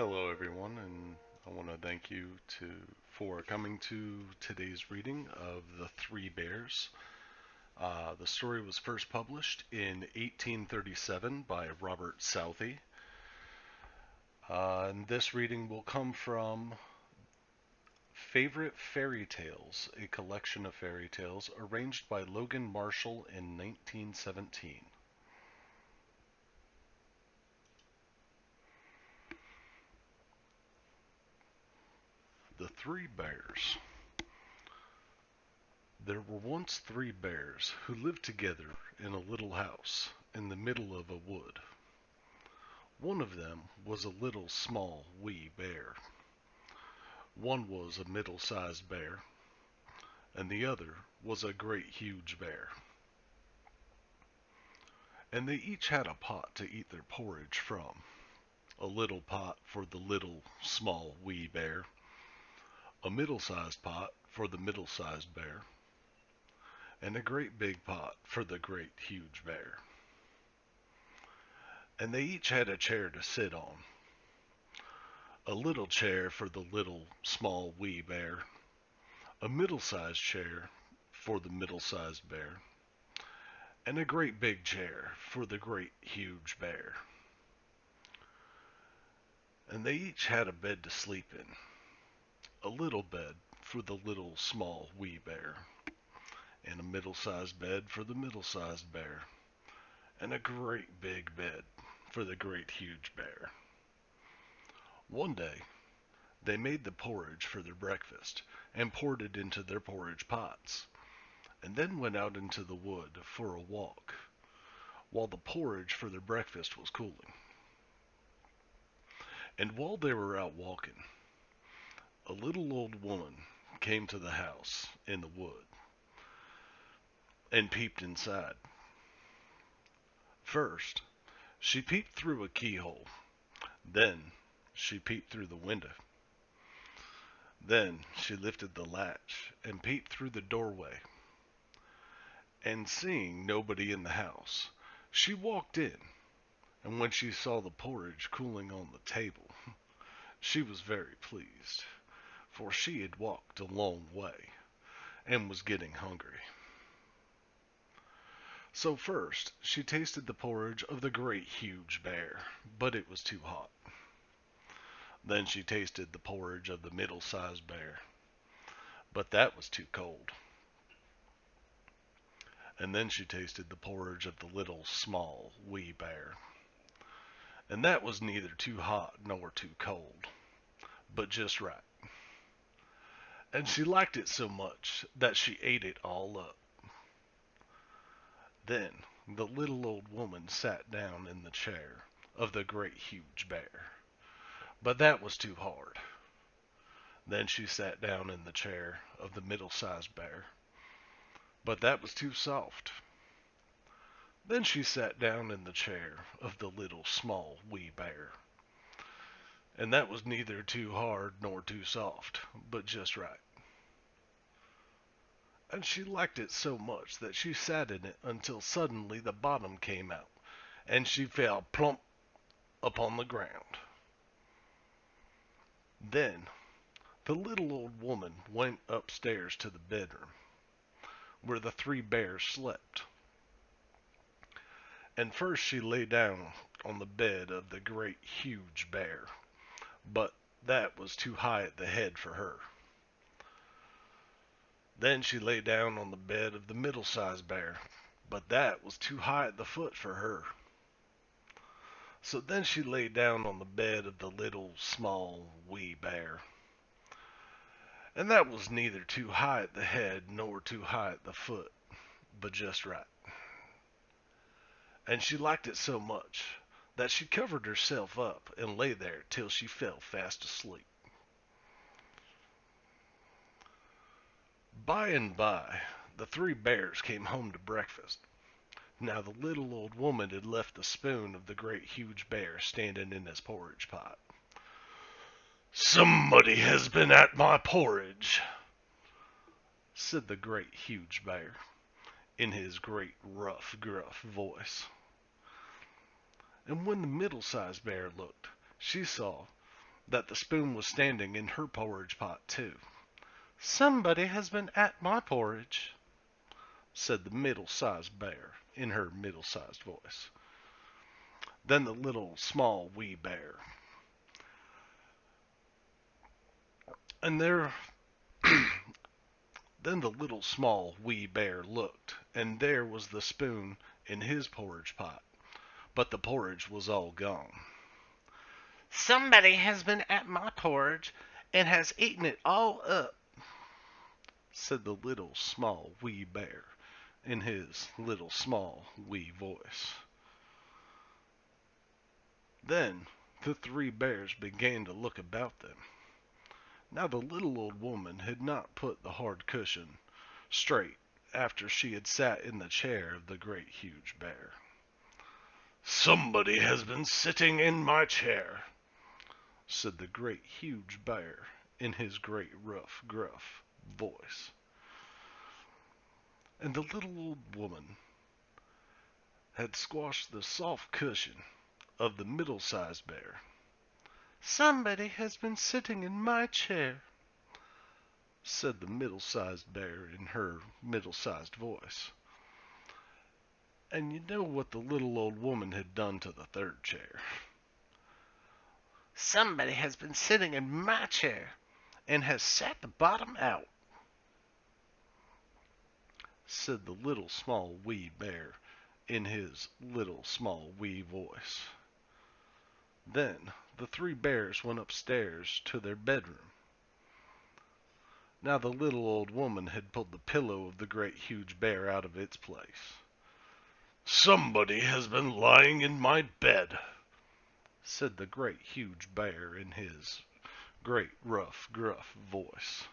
Hello, everyone, and I want to thank you for coming to today's reading of The Three Bears. The story was first published in 1837 by Robert Southey. And this reading will come from Favorite Fairy Tales, a collection of fairy tales arranged by Logan Marshall in 1917. The Three Bears. There were once three bears who lived together in a little house in the middle of a wood. One of them was a little small wee bear. One was a middle-sized bear, and the other was a great huge bear. And they each had a pot to eat their porridge from. A little pot for the little small wee bear, a middle-sized pot for the middle-sized bear, and a great big pot for the great huge bear. And they each had a chair to sit on. A little chair for the little small wee bear, a middle-sized chair for the middle-sized bear, and a great big chair for the great huge bear. And they each had a bed to sleep in. A little bed for the little small wee bear, and a middle-sized bed for the middle-sized bear, and a great big bed for the great huge bear. One day they made the porridge for their breakfast and poured it into their porridge pots, and then went out into the wood for a walk, while the porridge for their breakfast was cooling. And while they were out walking, a little old woman came to the house in the wood and peeped inside. First, she peeped through a keyhole. Then she peeped through the window. Then she lifted the latch and peeped through the doorway. And seeing nobody in the house, she walked in, and when she saw the porridge cooling on the table, she was very pleased, for she had walked a long way and was getting hungry. So first she tasted the porridge of the great huge bear, but it was too hot. Then she tasted the porridge of the middle-sized bear, but that was too cold. And then she tasted the porridge of the little small wee bear, and that was neither too hot nor too cold, but just right. And she liked it so much that she ate it all up. Then the little old woman sat down in the chair of the great huge bear, but that was too hard. Then she sat down in the chair of the middle-sized bear, but that was too soft. Then she sat down in the chair of the little small wee bear, and that was neither too hard nor too soft, but just right. And she liked it so much that she sat in it until suddenly the bottom came out, and she fell plump upon the ground. Then the little old woman went upstairs to the bedroom where the three bears slept. And first she lay down on the bed of the great huge bear, but that was too high at the head for her. Then she lay down on the bed of the middle-sized bear, but that was too high at the foot for her. So then she lay down on the bed of the little small wee bear, and that was neither too high at the head nor too high at the foot, but just right. And she liked it so much that she covered herself up and lay there till she fell fast asleep. By and by, the three bears came home to breakfast. Now the little old woman had left the spoon of the great huge bear standing in his porridge pot. "Somebody has been at my porridge," said the great huge bear, in his great rough, gruff voice. And when the middle-sized bear looked, she saw that the spoon was standing in her porridge pot too. "Somebody has been at my porridge," said the middle-sized bear in her middle-sized voice. Then the little small wee bear. And there Then the little small wee bear looked, and there was the spoon in his porridge pot, but the porridge was all gone. "Somebody has been at my porridge and has eaten it all up," said the little small wee bear in his little small wee voice. Then the three bears began to look about them. Now the little old woman had not put the hard cushion straight after she had sat in the chair of the great huge bear. "Somebody has been sitting in my chair," said the great huge bear in his great rough gruff voice. And the little old woman had squashed the soft cushion of the middle-sized bear. "Somebody has been sitting in my chair," said the middle-sized bear in her middle-sized voice. And you know what the little old woman had done to the third chair. "Somebody has been sitting in my chair and has sat the bottom out," said the little small wee bear in his little small wee voice. Then the three bears went upstairs to their bedroom. Now the little old woman had pulled the pillow of the great huge bear out of its place. "Somebody has been lying in my bed," said the great huge bear in his great rough gruff voice.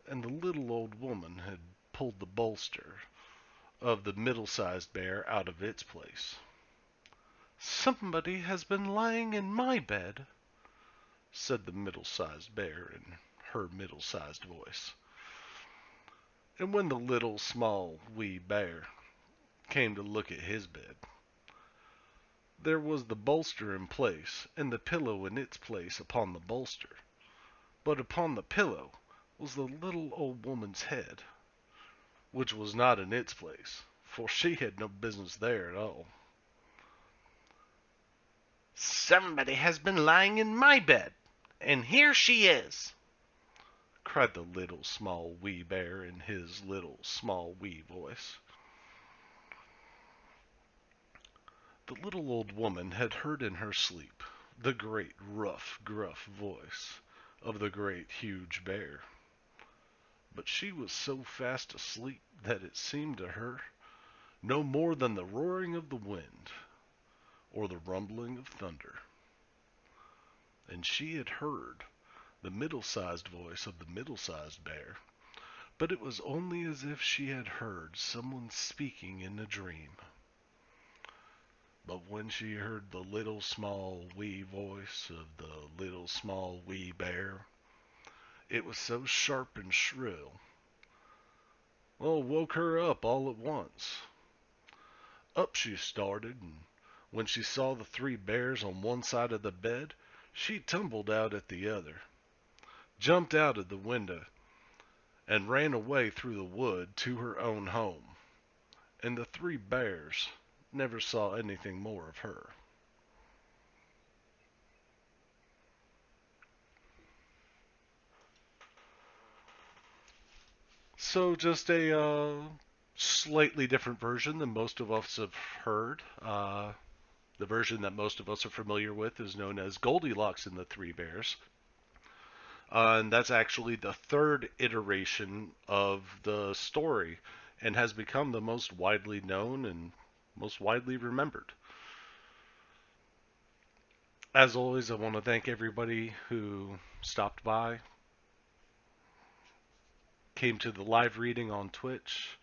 And the little old woman had pulled the bolster of the middle-sized bear out of its place. "Somebody has been lying in my bed," said the middle-sized bear in her middle-sized voice. And when the little small wee bear came to look at his bed, there was the bolster in place and the pillow in its place upon the bolster, but upon the pillow was the little old woman's head, which was not in its place, for she had no business there at all. "Somebody has been lying in my bed, and here she is," cried the little small wee bear in his little small wee voice. The little old woman had heard in her sleep the great rough gruff voice of the great huge bear, but she was so fast asleep that it seemed to her no more than the roaring of the wind or the rumbling of thunder. And she had heard the middle-sized voice of the middle-sized bear, but it was only as if she had heard someone speaking in a dream. But when she heard the little small wee voice of the little small wee bear, it was so sharp and shrill, well, it woke her up all at once. Up she started, and when she saw the three bears on one side of the bed, she tumbled out at the other, jumped out of the window, and ran away through the wood to her own home. And the three bears never saw anything more of her. So just a slightly different version than most of us have heard. The version that most of us are familiar with is known as Goldilocks and the Three Bears. And that's actually the third iteration of the story and has become the most widely known and most widely remembered. As always, I want to thank everybody who stopped by, came to the live reading on Twitch.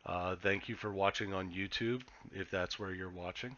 Thank you for watching on YouTube, if that's where you're watching.